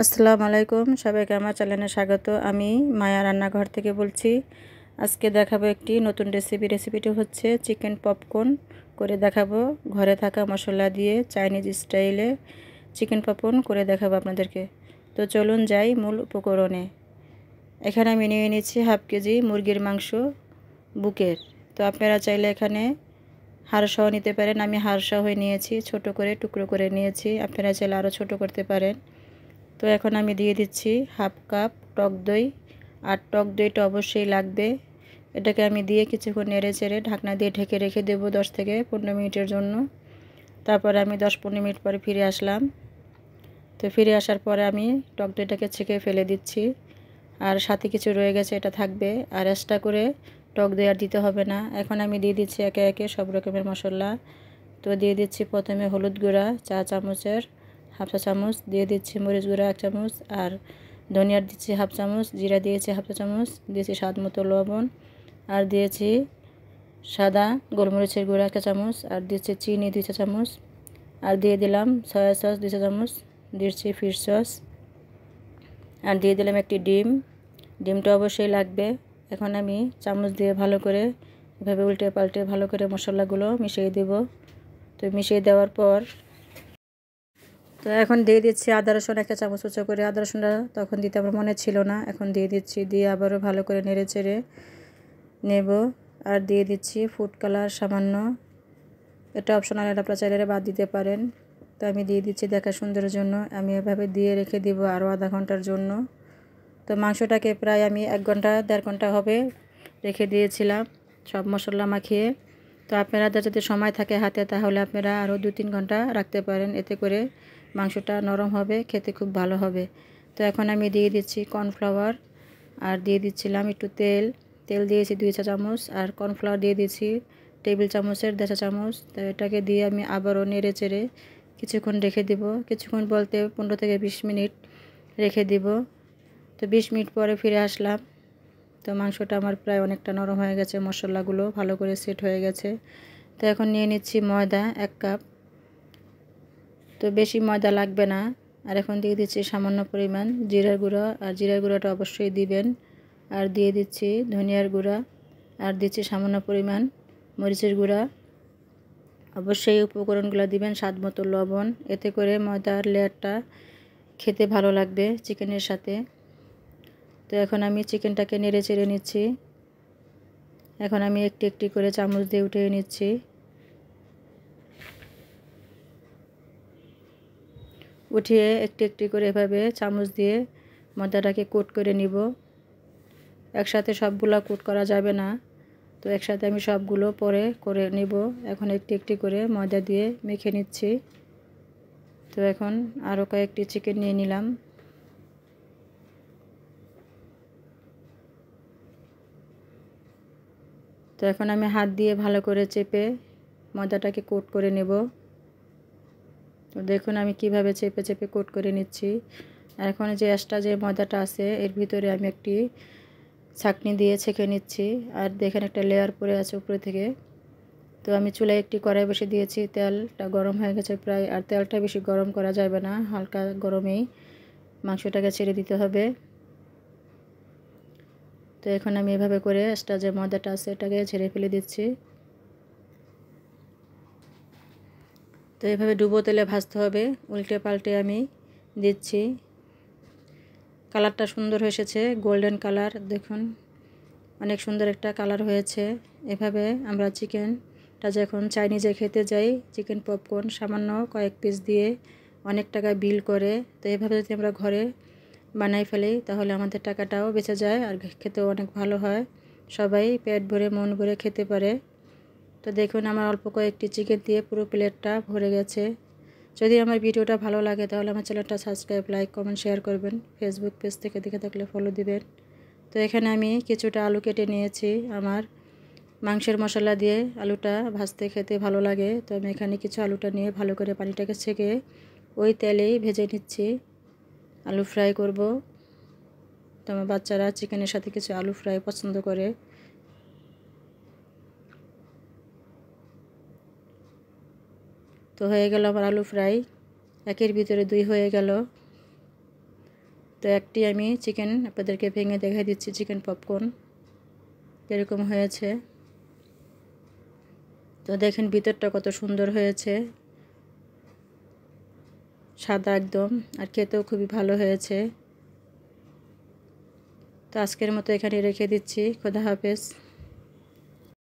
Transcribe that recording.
আসসালামু আলাইকুম, সবাইকে আমার চ্যানেলে স্বাগত। আমি মায়া রান্নাঘর থেকে বলছি। আজকে দেখাবো একটি নতুন রেসিপিটি হচ্ছে চিকেন পপকর্ন করে দেখাবো। ঘরে থাকা মশলা দিয়ে চাইনিজ স্টাইলে চিকেন পপকর্ন করে দেখাবো আপনাদেরকে। তো চলুন যাই মূল উপকরণে। এখানে আমি নিয়ে নিচ্ছি হাফ কেজি মুরগির মাংস বুকের। তো আপনারা চাইলে এখানে হাড়সহ নিতে পারেন। আমি হাড়সহ নিয়েছি, ছোট করে টুকরো করে নিয়েছি। আপনারা চাইলে আরও ছোট করতে পারেন। তো এখন আমি দিয়ে দিচ্ছি হাফ কাপ টক দই। আর টক দইটা অবশ্যই লাগবে। এটাকে আমি দিয়ে কিছুক্ষণ নেড়ে চেড়ে ঢাকনা দিয়ে ঢেকে রেখে দেবো 10 থেকে 15 মিনিটের জন্য। তারপরে আমি 10-15 মিনিট পরে ফিরে আসলাম। তো ফিরে আসার পরে আমি টক দইটাকে ছেঁকে ফেলে দিচ্ছি। আর সাথে কিছু রয়ে গেছে, এটা থাকবে। আর এক্সট্রা করে টক দই আর দিতে হবে না। এখন আমি দিয়ে দিচ্ছি একে একে সব রকমের মশলা। তো দিয়ে দিচ্ছি প্রথমে হলুদ গুঁড়া চা চামচের হাফ চা চামচ, দিয়ে দিচ্ছি মরিচ গুঁড়া 1 চামচ, আর ধনিয়ার দিচ্ছি হাফ চামচ, জিরা দিয়েছি হাফ চা চামচ, দিয়েছি স্বাদ মতো লবণ, আর দিয়েছি সাদা গোলমরিচের গুঁড়া 1 চামচ, আর দিচ্ছি চিনি 2 চা চামচ, আর দিয়ে দিলাম সয়া সস 2 চা চামচ, দিচ্ছি ফিশ সস, আর দিয়ে দিলাম একটি ডিম। ডিমটা অবশ্যই লাগবে। এখন আমি চামচ দিয়ে ভালো করে এভাবে উল্টে পাল্টে ভালো করে মশলাগুলো মিশিয়ে দেব। তো মিশিয়ে দেওয়ার পর তো এখন দিয়ে দিচ্ছি আদা রসুন 1 চামচ উঁচু করে। আদা রসুনটা তখন দিতে আমার মনে ছিল না, এখন দিয়ে দিচ্ছি। দিয়ে আবারও ভালো করে নেড়ে চেড়ে নেব। আর দিয়ে দিচ্ছি ফুড কালার সামান্য, এটা অপশনাল, এটা আপনারা চাইলে বাদ দিতে পারেন। তো আমি দিয়ে দিচ্ছি দেখা সুন্দরের জন্য। আমি এভাবে দিয়ে রেখে দিব আরও আধা ঘন্টার জন্য। তো মাংসটাকে প্রায় আমি 1 ঘন্টা 1.5 ঘন্টা হবে রেখে দিয়েছিলাম সব মশলা মাখিয়ে। তো আপনারা যদি সময় থাকে হাতে তাহলে আপনারা আরও 2-3 ঘন্টা রাখতে পারেন, এতে করে মাংসটা নরম হবে, খেতে খুব ভালো হবে। তো এখন আমি দিয়ে দিচ্ছি কর্নফ্লাওয়ার, আর দিয়ে দিচ্ছিলাম একটু তেল দিয়েছি 2 চা চামচ, আর কর্নফ্লাওয়ার দিয়ে দিচ্ছি টেবিল চামচের 1.5 চা চামচ। তো এটাকে দিয়ে আমি আবারও নেড়ে চেড়ে কিছুক্ষণ রেখে দিব। কিছুক্ষণ বলতে 15 থেকে 20 মিনিট রেখে দিব। তো 20 মিনিট পরে ফিরে আসলাম। তো মাংসটা আমার প্রায় অনেকটা নরম হয়ে গেছে, মশলাগুলো ভালো করে সেট হয়ে গেছে। তো এখন নিয়ে নিচ্ছি ময়দা 1 কাপ। তো বেশি ময়দা লাগবে না। আর এখন দিয়ে দিচ্ছি সামান্য পরিমাণ জিরার গুঁড়া, আর জিরার গুঁড়াটা অবশ্যই দিবেন। আর দিয়ে দিচ্ছি ধনিয়ার গুঁড়া, আর দিচ্ছি সামান্য পরিমাণ মরিচের গুঁড়া। অবশ্যই উপকরণগুলো দিবেন, স্বাদ মতো লবণ, এতে করে ময়দার লেয়ারটা খেতে ভালো লাগবে চিকেনের সাথে। তো এখন আমি চিকেনটাকে নেড়ে চেড়ে নিচ্ছি। এখন আমি একটি একটি করে চামচ দিয়ে উঠিয়ে নিচ্ছি। উঠিয়ে একটি একটি করে এভাবে চামচ দিয়ে ময়দাটাকে কোট করে নিব। একসাথে সবগুলো কোট করা যাবে না, তো একসাথে আমি সবগুলো পরে করে নিব। এখন একটি একটি করে ময়দা দিয়ে মেখে নিচ্ছি। তো এখন আরও কয়েকটি চিকেন নিয়ে নিলাম। তো এখন আমি হাত দিয়ে ভালো করে চেপে ময়দাটাকে কোট করে নেব। তো দেখুন আমি কিভাবে চেপে চেপে কোট করে নিচ্ছি। আর এখন যে এক্সট্রা যে ময়দাটা আছে এর ভিতরে আমি একটি ছাঁকনি দিয়ে ছেঁকে নিচ্ছি। আর দেখেন একটা লেয়ার পড়ে আছে উপরে থেকে। তো আমি চুলায় একটি কড়াই বসে দিয়েছি, তেলটা গরম হয়ে গেছে প্রায়। আর তেলটা বেশি গরম করা যাবে না, হালকা গরমেই মাংসটাকে ছেড়ে দিতে হবে। তো এখন আমি এভাবে করে এক্সট্রা যে ময়দাটা আছে এটাকে ছেড়ে ফেলে দিচ্ছি। তো এভাবে ডুবো তেলে ভাজতে হবে, উল্টে পাল্টে আমি দিচ্ছি। কালারটা সুন্দর এসেছে, গোল্ডেন কালার, দেখুন অনেক সুন্দর একটা কালার হয়েছে। এভাবে আমরা চিকেনটা যখন চাইনিজে খেতে যাই, চিকেন পপকর্ন সামান্য কয়েক পিস দিয়ে অনেক টাকা বিল করে। তো এভাবে যদি আমরা ঘরে বানাই ফেলি তাহলে আমাদের টাকাটাও বেঁচে যায়, আর খেতেও অনেক ভালো হয়। সবাই পেট ভরে মন ভরে খেতে পারে। তো দেখুন আমার অল্প কয়েকটি চিকেন দিয়ে পুরো প্লেটটা ভরে গেছে। যদি আমার ভিডিওটা ভালো লাগে তাহলে আমার চ্যানেলটা সাবস্ক্রাইব, লাইক, কমেন্ট, শেয়ার করবেন। ফেসবুক পেজ থেকে দেখে থাকলে ফলো দিবেন। তো এখানে আমি কিছুটা আলু কেটে নিয়েছি। আমার মাংসের মশলা দিয়ে আলুটা ভাজতে খেতে ভালো লাগে। তো আমি এখানে কিছু আলুটা নিয়ে ভালো করে পানিটাকে ছেঁকে ওই তেলেই ভেজে নিচ্ছি। আলু ফ্রাই করব। তো আমার বাচ্চারা চিকেনের সাথে কিছু আলু ফ্রাই পছন্দ করে। তো হয়ে গেল আমার আলু ফ্রাই, একের ভিতরে দুই হয়ে গেল। তো একটি আমি চিকেন আপনাদেরকে ভেঙে দেখাই দিচ্ছি। চিকেন পপকর্ন এরকম হয়েছে। তো দেখেন ভিতরটা কত সুন্দর হয়েছে, সাদা একদম, আর খেতেও খুবই ভালো হয়েছে। তো আজকের মতো এখানে রেখে দিচ্ছি। খোদা হাফেজ।